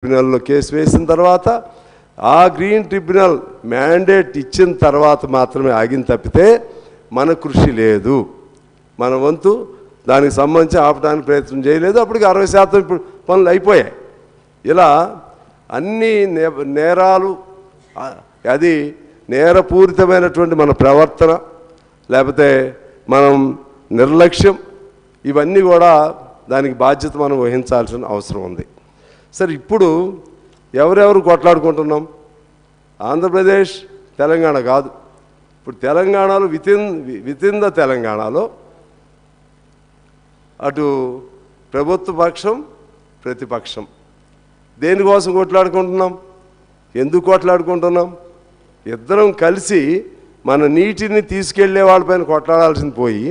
ట్రిబ్యునల్లో case వేసిన తర్వాత ఆ గ్రీన్ ట్రిబ్యునల్ మ్యాండేట్ ఇచ్చిన తర్వాత మాత్రమే ఆగిన తప్పితే మన కృషి లేదు. మన వంతు దానికి సంబంధించి ఆపడానికి ప్రయత్నం చేయలేదు. అప్పటికి 60% ఇప్పుడు పనులు అయిపోయాయి. ఇలా అన్ని నేరాలు, అది నేరపూరితమైనటువంటి మన ప్రవర్తన, లేకపోతే మనం నిర్లక్ష్యం, ఇవన్నీ కూడా దానికి బాధ్యత మనం వహించాల్సిన అవసరం ఉంది. సరే, ఇప్పుడు ఎవరెవరు కొట్లాడుకుంటున్నాం? ఆంధ్రప్రదేశ్, తెలంగాణ కాదు. ఇప్పుడు తెలంగాణలో వితిన్ ద తెలంగాణలో అటు ప్రభుత్వ పక్షం, ప్రతిపక్షం దేనికోసం కొట్లాడుకుంటున్నాం? ఎందుకు కొట్లాడుకుంటున్నాం? ఇద్దరం కలిసి మన నీటిని తీసుకెళ్లే వాళ్ళపైన కొట్లాడాల్సింది పోయి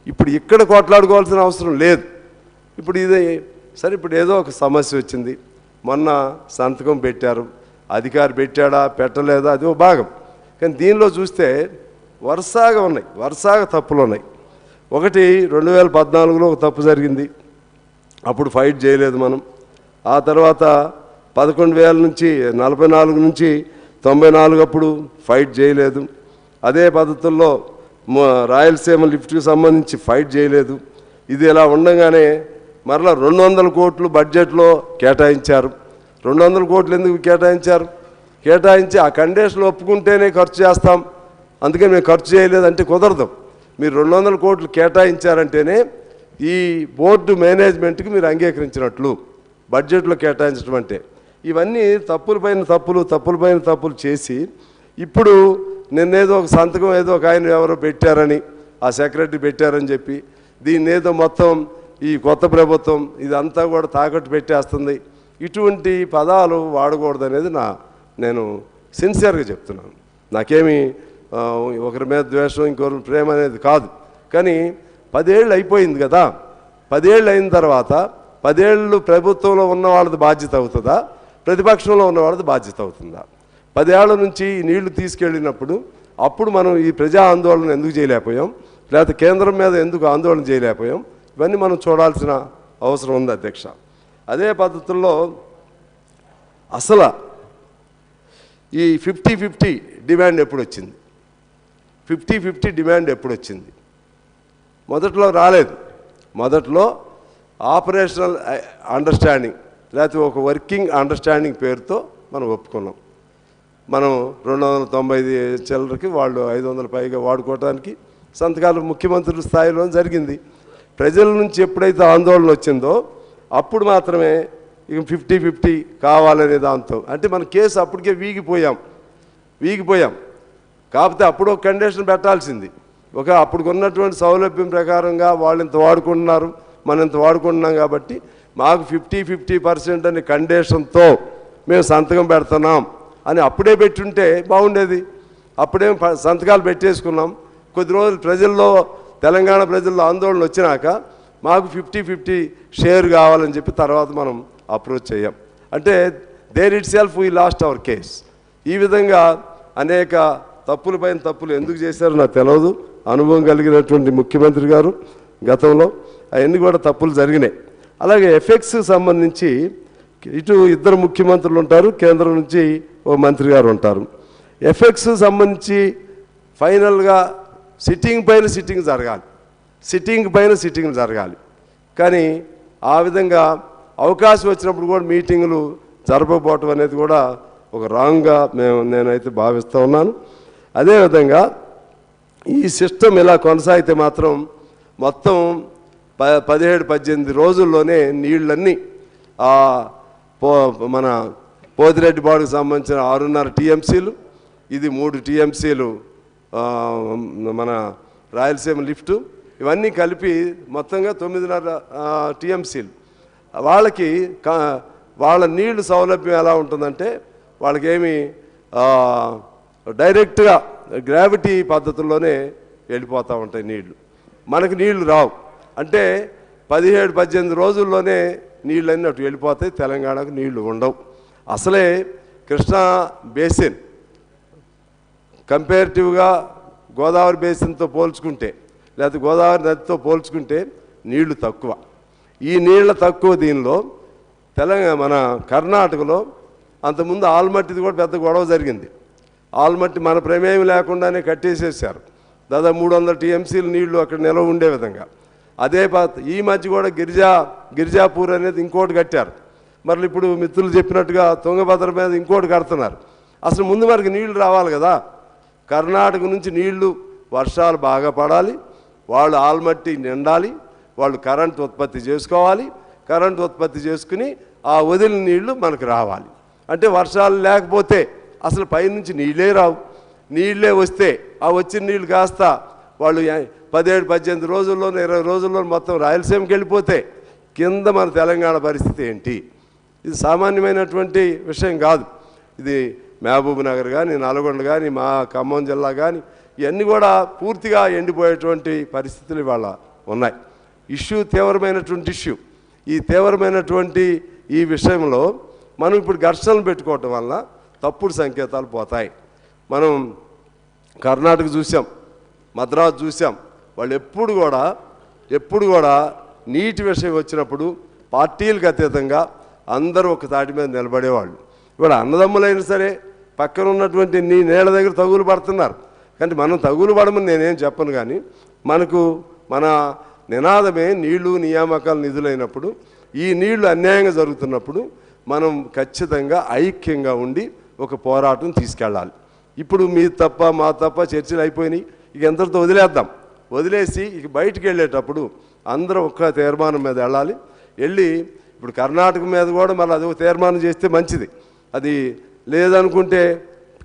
ఇప్పుడు ఇక్కడ కొట్లాడుకోవాల్సిన అవసరం లేదు. ఇప్పుడు ఇది సరే, ఇప్పుడు ఏదో ఒక సమస్య వచ్చింది, మొన్న సంతకం పెట్టారు, అధికారి పెట్టాడా పెట్టలేదా అది ఒక భాగం. కానీ దీనిలో చూస్తే వరుసగా తప్పులు ఉన్నాయి. ఒకటి 2014లో ఒక తప్పు జరిగింది, అప్పుడు ఫైట్ చేయలేదు మనం. ఆ తర్వాత 11,000 నుంచి 44 నుంచి 94 అప్పుడు ఫైట్ చేయలేదు. అదే పద్ధతుల్లో రాయలసీమ లిఫ్ట్కి సంబంధించి ఫైట్ చేయలేదు. ఇది ఇలా ఉండగానే మరలా 200 కోట్లు బడ్జెట్లో కేటాయించారు. 200 కోట్లు ఎందుకు కేటాయించి ఆ కండిషన్ ఒప్పుకుంటేనే ఖర్చు చేస్తాం, అందుకని మేము ఖర్చు చేయలేదంటే కుదరదు. మీరు 200 కోట్లు కేటాయించారంటేనే ఈ బోర్డు మేనేజ్మెంట్కి మీరు అంగీకరించినట్లు బడ్జెట్లో కేటాయించడం అంటే. ఇవన్నీ తప్పులపైన తప్పులు చేసి ఇప్పుడు నిన్నేదో ఒక సంతకం ఏదో ఒక ఆయన ఎవరో పెట్టారని, ఆ సెక్రటరీ పెట్టారని చెప్పి దీన్ని ఏదో మొత్తం ఈ కొత్త ప్రభుత్వం ఇదంతా కూడా తాకట్టు పెట్టేస్తుంది. ఇటువంటి పదాలు వాడకూడదనేది నేను సిన్సియర్గా చెప్తున్నాను. నాకేమి ఒకరి మీద ద్వేషం, ఇంకొకరి ప్రేమ అనేది కాదు. కానీ 10 ఏళ్ళు అయిపోయింది కదా. 10 ఏళ్ళు అయిన తర్వాత 10 ఏళ్ళు ప్రభుత్వంలో ఉన్న వాళ్ళది బాధ్యత అవుతుందా, ప్రతిపక్షంలో ఉన్న వాళ్ళది బాధ్యత అవుతుందా? 10 ఏళ్ల నుంచి నీళ్లు తీసుకెళ్ళినప్పుడు అప్పుడు మనం ఈ ప్రజా ఆందోళన ఎందుకు చేయలేకపోయాం, లేకపోతే కేంద్రం మీద ఎందుకు ఆందోళన చేయలేకపోయాం, ఇవన్నీ మనం చూడాల్సిన అవసరం ఉంది అధ్యక్ష. అదే పద్ధతుల్లో అసలు ఈ 50-50 డిమాండ్ ఎప్పుడు వచ్చింది? 50-50 డిమాండ్ ఎప్పుడు వచ్చింది? మొదట్లో రాలేదు. మొదట్లో ఆపరేషనల్ అండర్స్టాండింగ్ లేకపోతే ఒక వర్కింగ్ అండర్స్టాండింగ్ పేరుతో మనం ఒప్పుకున్నాం. మనం 290 చిల్లరకి వాళ్ళు 500 పైగా వాడుకోవడానికి సంతకాలు ముఖ్యమంత్రుల స్థాయిలో జరిగింది. ప్రజల నుంచి ఎప్పుడైతే ఆందోళన వచ్చిందో అప్పుడు మాత్రమే ఇక 50-50 కావాలనే దాంతో, అంటే మన కేసు అప్పటికే వీగిపోయాం. కాకపోతే అప్పుడు ఒక కండిషన్ పెట్టాల్సింది. అప్పుడు ఉన్నటువంటి సౌలభ్యం ప్రకారంగా వాళ్ళు ఇంత వాడుకుంటున్నారు, మనం ఇంత వాడుకుంటున్నాం కాబట్టి మాకు 50-50% అనే కండిషన్తో మేము సంతకం పెడుతున్నాం అని అప్పుడే పెట్టుంటే బాగుండేది. అప్పుడే సంతకాలు పెట్టేసుకున్నాం. కొద్ది రోజులు తెలంగాణ ప్రజల్లో ఆందోళన వచ్చినాక మాకు 50-50 షేర్ కావాలని చెప్పి తర్వాత మనం అప్రోచ్ చేయం. అంటే there itself we lost our case. ఈ విధంగా అనేక తప్పులపైన తప్పులు ఎందుకు చేశారో నాకు తెలియదు. అనుభవం కలిగినటువంటి ముఖ్యమంత్రి గారు గతంలో అవన్నీ కూడా తప్పులు జరిగినాయి. అలాగే ఎఫెక్ట్స్ సంబంధించి ఇటు 2 ముఖ్యమంత్రులు ఉంటారు, కేంద్రం నుంచి ఓ మంత్రి గారు ఉంటారు. ఎఫెక్ట్స్ సంబంధించి ఫైనల్గా సిట్టింగ్ పైన సిట్టింగ్ జరగాలి. కానీ ఆ విధంగా అవకాశం వచ్చినప్పుడు కూడా మీటింగులు జరపకపోవటం అనేది కూడా ఒక రాంగ్గా నేనైతే భావిస్తూ ఉన్నాను. అదేవిధంగా ఈ సిస్టమ్ ఇలా కొనసాగితే మాత్రం మొత్తం 17-18 రోజుల్లోనే నీళ్ళన్నీ మన పోతిరెడ్డి బాడుకు సంబంధించిన 6.5 TMCలు, ఇది 3 TMCలు మన రాయలసీమ లిఫ్టు, ఇవన్నీ కలిపి మొత్తంగా 9.5 TMCలు. వాళ్ళ నీళ్లు సౌలభ్యం ఎలా ఉంటుందంటే వాళ్ళకేమి డైరెక్ట్గా గ్రావిటీ పద్ధతుల్లోనే వెళ్ళిపోతూ ఉంటాయి నీళ్లు. మనకు నీళ్లు రావు. అంటే 17-18 రోజుల్లోనే నీళ్ళన్నీ అటు వెళ్ళిపోతాయి. తెలంగాణకు నీళ్లు ఉండవు. అసలే కృష్ణా బేసిన్ కంపేరిటివ్గా గోదావరి బేసిన్తో పోల్చుకుంటే, లేకపోతే గోదావరి నదితో పోల్చుకుంటే నీళ్లు తక్కువ. ఈ నీళ్ల తక్కువ దీనిలో మన కర్ణాటకలో అంతకుముందు ఆల్మట్టిది కూడా పెద్ద గొడవ జరిగింది. ఆల్మట్టి మన ప్రమేయం లేకుండానే కట్టేసేసారు. దాదాపు 300 టీఎంసీలు నీళ్లు అక్కడ నిల్వ ఉండే విధంగా. అదే ఈ మధ్య కూడా గిరిజాపూర్ అనేది ఇంకోటి కట్టారు. మరి ఇప్పుడు మిత్రులు చెప్పినట్టుగా తుంగభద్ర మీద ఇంకోటి కడుతున్నారు. అసలు ముందు మనకి నీళ్లు రావాలి కదా. కర్ణాటక నుంచి నీళ్లు వర్షాలు బాగా పడాలి, వాళ్ళు ఆల్మట్టి నిండాలి, వాళ్ళు కరెంటు ఉత్పత్తి చేసుకోవాలి, కరెంటు ఉత్పత్తి చేసుకుని ఆ వదిలిన నీళ్లు మనకు రావాలి. అంటే వర్షాలు లేకపోతే అసలు పైనుంచి నీళ్ళే రావు. నీళ్ళే వస్తే ఆ వచ్చిన నీళ్ళు కాస్త వాళ్ళు 17-18 రోజుల్లోనూ 20 రోజుల్లో మొత్తం రాయలసీమకి వెళ్ళిపోతే కింద మన తెలంగాణ పరిస్థితి ఏంటి? ఇది సామాన్యమైనటువంటి విషయం కాదు. ఇది మహబూబ్ నగర్ కానీ, నల్గొండ కానీ, మా ఖమ్మం జిల్లా కానీ ఇవన్నీ కూడా పూర్తిగా ఎండిపోయేటువంటి పరిస్థితులు ఇవాళ ఉన్నాయి. తీవ్రమైనటువంటి ఇష్యూ. ఈ తీవ్రమైనటువంటి ఈ విషయంలో మనం ఇప్పుడు ఘర్షణలు పెట్టుకోవటం వల్ల తప్పుడు సంకేతాలు పోతాయి. మనం కర్ణాటక చూసాం, మద్రాసు చూసాం. వాళ్ళు ఎప్పుడు కూడా నీటి విషయం వచ్చినప్పుడు పార్టీలకు అతీతంగా అందరూ ఒక తాటి మీద నిలబడేవాళ్ళు. ఇవాళ అన్నదమ్ములైనా సరే పక్కన ఉన్నటువంటి నీళ్ళ దగ్గర తగులు పడుతున్నారు. కానీ మనం తగులు పడమని నేనేం చెప్పను. కానీ మన నినాదమే నీళ్లు నియామకాలు నిధులైనప్పుడు, ఈ నీళ్లు అన్యాయంగా జరుగుతున్నప్పుడు మనం ఖచ్చితంగా ఐక్యంగా ఉండి ఒక పోరాటం తీసుకెళ్ళాలి. ఇప్పుడు మీ తప్ప మా తప్ప చర్చలు అయిపోయినాయి, ఇక ఎంతటితో వదిలేసి ఇక బయటికి వెళ్ళేటప్పుడు అందరూ ఒక్క తీర్మానం మీద వెళ్ళాలి. ఇప్పుడు కర్ణాటక మీద కూడా మళ్ళీ అది ఒక తీర్మానం చేస్తే మంచిది. అది లేదనుకుంటే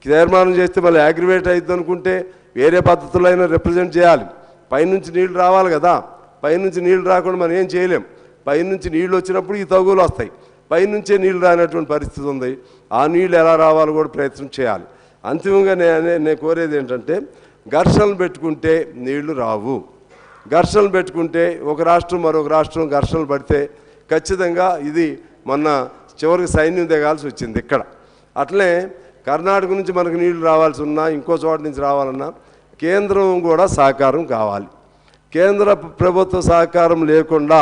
తీర్మానం చేస్తే మళ్ళీ అగ్రివేట్ అవుతుంది అనుకుంటే వేరే పద్ధతుల్లో అయినా రిప్రజెంట్ చేయాలి. పైనుంచి నీళ్లు రావాలి కదా. పైనుంచి నీళ్లు రాకుండా మనం ఏం చేయలేం. పైనుంచి నీళ్ళు వచ్చినప్పుడు ఈ తగులు వస్తాయి. పైనుంచే నీళ్లు రానటువంటి పరిస్థితి ఉంది. ఆ నీళ్ళు ఎలా రావాలో కూడా ప్రయత్నం చేయాలి. అంతిమంగా నేను కోరేది ఏంటంటే, ఘర్షణలు పెట్టుకుంటే నీళ్లు రావు. ఘర్షణలు పెట్టుకుంటే ఒక రాష్ట్రం మరొక రాష్ట్రం ఘర్షణలు పడితే ఖచ్చితంగా ఇది మొన్న చివరికి సైన్యం దిగాల్సి వచ్చింది ఇక్కడ. అట్లనే కర్ణాటక నుంచి మనకు నీళ్లు రావాల్సి ఉన్నా, ఇంకో చోట నుంచి రావాలన్నా కేంద్రం కూడా సహకారం కావాలి. కేంద్ర ప్రభుత్వ సహకారం లేకుండా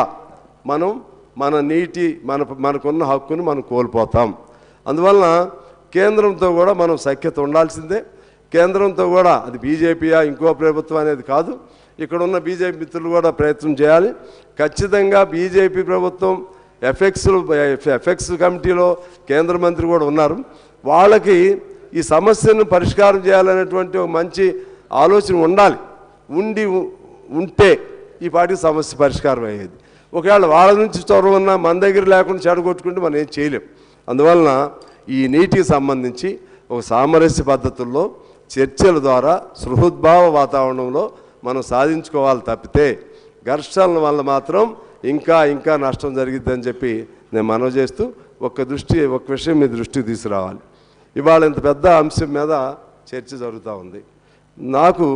మనకున్న హక్కును మనం కోల్పోతాం. అందువలన కేంద్రంతో కూడా మనం సఖ్యత ఉండాల్సిందే. కేంద్రంతో కూడా అది బీజేపీయా ఇంకో ప్రభుత్వం అనేది కాదు, ఇక్కడ ఉన్న బీజేపీ మిత్రులు కూడా ప్రయత్నం చేయాలి. ఖచ్చితంగా బీజేపీ ప్రభుత్వం ఎఫెక్స్ కమిటీలో కేంద్ర మంత్రి కూడా ఉన్నారు. వాళ్ళకి ఈ సమస్యను పరిష్కారం చేయాలనేటువంటి ఒక మంచి ఆలోచన ఉంటే ఈ పాటికి సమస్య పరిష్కారం అయ్యేది. ఒకవేళ వాళ్ళ నుంచి చొరవ ఉన్నా మన దగ్గర లేకుండా చెడగొట్టుకుంటే మనం ఏం చేయలేం. అందువలన ఈ నీటికి సంబంధించి ఒక సామరస్య పద్ధతుల్లో చర్చల ద్వారా సృహద్భావ వాతావరణంలో మనం సాధించుకోవాలి తప్పితే ఘర్షణల వల్ల మాత్రం ఇంకా నష్టం జరిగిద్దని చెప్పి నేను మనవి చేస్తూ ఒక విషయం మీ దృష్టికి తీసుకురావాలి. ఇవాళ ఇంత పెద్ద అంశం మీద చర్చ జరుగుతూ ఉంది. నాకు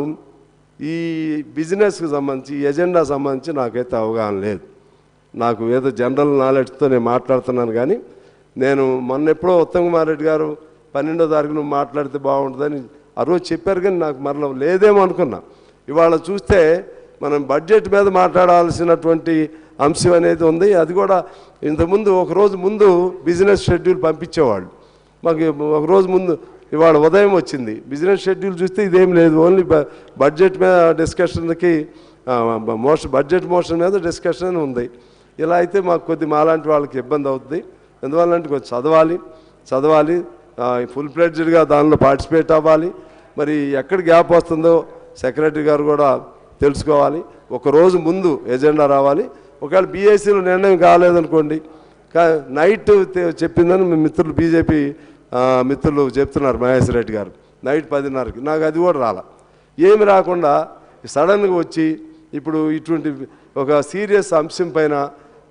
ఈ బిజినెస్కి సంబంధించి ఎజెండా సంబంధించి నాకైతే అవగాహన లేదు. నాకు ఏదో జనరల్ నాలెడ్జ్తో నేను మాట్లాడుతున్నాను. కానీ నేను మొన్నెప్పుడో ఉత్తమ్ కుమార్ రెడ్డి గారు 12వ తారీఖున మాట్లాడితే బాగుంటుందని ఆ రోజు చెప్పారు. కానీ నాకు మరలా లేదేమో అనుకున్నా. ఇవాళ చూస్తే మనం బడ్జెట్ మీద మాట్లాడాల్సినటువంటి అంశం అనేది ఉంది. అది కూడా ఇంతకుముందు ఒకరోజు ముందు బిజినెస్ షెడ్యూల్ పంపించేవాళ్ళు మాకు. ఒకరోజు ముందు ఇవాళ ఉదయం వచ్చింది బిజినెస్ షెడ్యూల్ చూస్తే ఇదేం లేదు. ఓన్లీ బడ్జెట్ మీద డిస్కషన్కి బడ్జెట్ మోషన్ మీద డిస్కషన్ ఉంది. ఇలా అయితే మాకు మాలాంటి వాళ్ళకి ఇబ్బంది అవుతుంది. ఎందువల్లంటే కొంచెం చదవాలి, ఫుల్ ఫ్లెడ్జ్డ్గా దానిలో పార్టిసిపేట్ అవ్వాలి. మరి ఎక్కడ గ్యాప్ వస్తుందో సెక్రటరీ గారు కూడా తెలుసుకోవాలి. ఒకరోజు ముందు ఎజెండా రావాలి. ఒకవేళ బీఏసీలో నిర్ణయం కాలేదనుకోండి, నైట్ చెప్పిందని మిత్రులు బీజేపీ మిత్రులు చెప్తున్నారు. మహేశ్వర రెడ్డి గారు నైట్ 10:30కి నాకు అది కూడా ఏమి రాకుండా సడన్గా వచ్చి ఇప్పుడు ఇటువంటి ఒక సీరియస్ అంశం పైన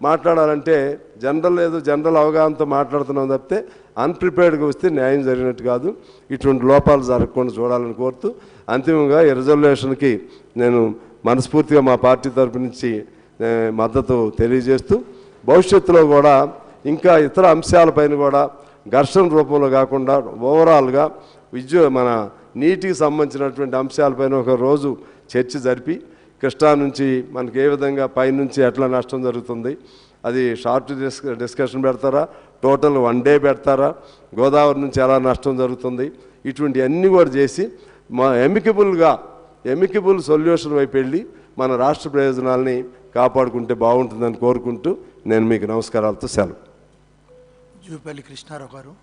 మాట్లాడాలంటే జనరల్ అవగాహనతో మాట్లాడుతున్నాం తప్పితే అన్ప్రిపేర్డ్గా వస్తే న్యాయం జరిగినట్టు కాదు. ఇటువంటి లోపాలు జరగకుండా చూడాలని కోరుతూ అంతిమంగా ఈ రిజల్యూషన్కి నేను మనస్ఫూర్తిగా మా పార్టీ తరపు నుంచి మద్దతు తెలియజేస్తూ భవిష్యత్తులో కూడా ఇంకా ఇతర అంశాలపైన కూడా ఘర్షణ రూపంలో కాకుండా ఓవరాల్గా మన నీటికి సంబంధించినటువంటి అంశాలపైన ఒక రోజు చర్చ జరిపి కృష్ణా నుంచి మనకి ఏ విధంగా పైనుంచి ఎట్లా నష్టం జరుగుతుంది, అది షార్ట్ డిస్కషన్ పెడతారా, టోటల్ 1 డే పెడతారా, గోదావరి నుంచి ఎలా నష్టం జరుగుతుంది, ఇటువంటి అన్నీ కూడా చేసి మా ఎమికబుల్ సొల్యూషన్ వైపు వెళ్ళి మన రాష్ట్ర ప్రయోజనాల్ని కాపాడుకుంటే బాగుంటుందని కోరుకుంటూ నేను మీకు నమస్కారాలతో సెలవు. జూపల్లి కృష్ణారావు గారు.